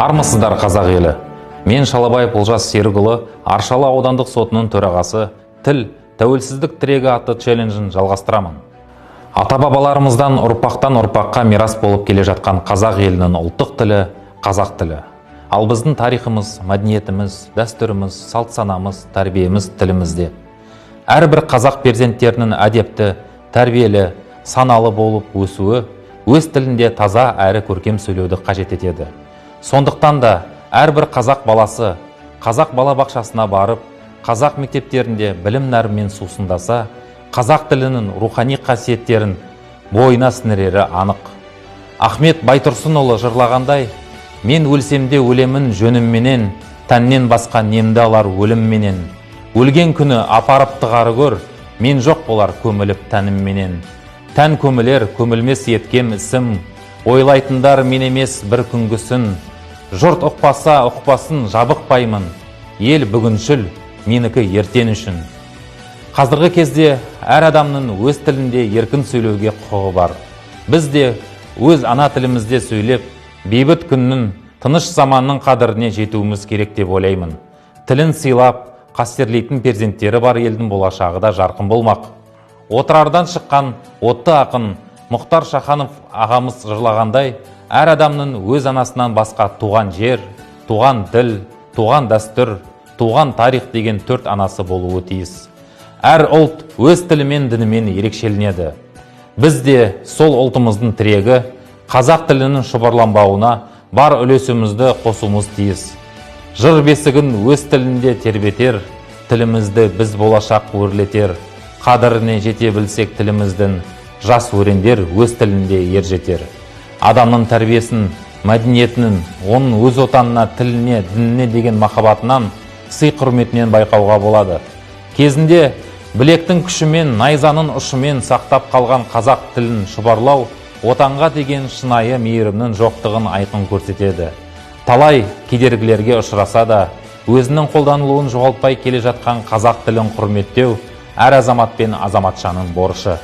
Армысыздар қазақ елі. Мен Шалабаев Олжас Серікұлы, Аршалы аудандық сотының төрағасы, тіл тәуелсіздік тірегі атты челленджін жалғастырамын. Ата-бабаларымыздан ұрпақтан ұрпаққа мирас болып келе жатқан қазақ елінің ұлттық тілі қазақ тілі. Ал біздің тарихымыз, мәдениетіміз, дәстүріміз, салт-санамыз, тәрбиеміз тілімізде. Әрбір қазақ перзенттерінің әдепті, тәрбиелі, саналы болып өсуі өз тілінде таза әрі көркем сөйлеуді қажет етеді. Сондықтан да әрбір қазақ баласы қазақ балабақшасына барып, қазақ мектептерінде білім нәрімен сусындаса, қазақ тілінің рухани қасиеттерін бойына сіңірері анық. Ахмет Байтұрсынұлы жырлағандай: мен өлсемде өлемін жөнімменен, тәннен басқа немді алар өлімменен. Өлген күні апарып тығары көр, мен жоқ болар көміліп тәнімменен. Тән көмілер, көмілмес еткем ісім, ойлайтындар мен емес бір күнгісін. Жұрт ұқпаса ұқпасын жабықпаймын, ел бүгіншіл, менікі ертен үшін. Қазіргі кезде әр адамның өз тілінде еркін сөйлеуге құқығы бар. Біз де өз ана тілімізде сөйлеп, бейбіт күннің, тыныш заманның қадіріне жетуіміз керек деп ойлаймын. Тілін сыйлап, қастерлейтін перзенттері бар елдің болашағы да жарқын болмақ. Отырардан шыққан отты ақын Мұхтар Шаханов ағамыз жырлағандай: әр адамның өз анасынан басқа туған жер, туған тіл, туған дәстүр, туған тарих деген 4 анасы болуы тиіс. Әр ұлт өз тілімен, дінімен ерекшеленеді. Біз де сол ұлтымыздың тірегі, қазақ тілінің шұбарланбауына бар үлесімізді қосуымыз тиіс. Жыр бесігін өз тілінде тербетер, тілімізді біз болашақ өрлетер. Қадіріне жете білсек тіліміздің, жас өрендер өз тілінде ер жетер. Адамның тәрбиесін, мәдениетінің, оның өз отанына, тіліне, дініне деген махаббатынан, сый құрметінен байқауға болады. Кезінде білектің күшімен, найзаның ұшымен сақтап қалған қазақ тілін шұбарлау отанға деген шынайы мейірімнің жоқтығын айқын көрсетеді. Талай кедергілерге ұшыраса да, өзінің қолданылуын жоғалтпай келе жатқан қазақ тілін құрметтеу әр азамат пен азаматшаның борышы.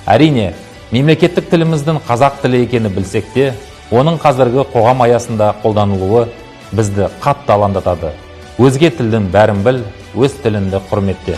Әрине, мемлекеттік тіліміздің қазақ тілі екені білсек те, оның қазіргі қоғам аясында қолданылуы бізді қатты алаңдатады. Өзге тілдің бәрін біл, өз тіліңді құрметте.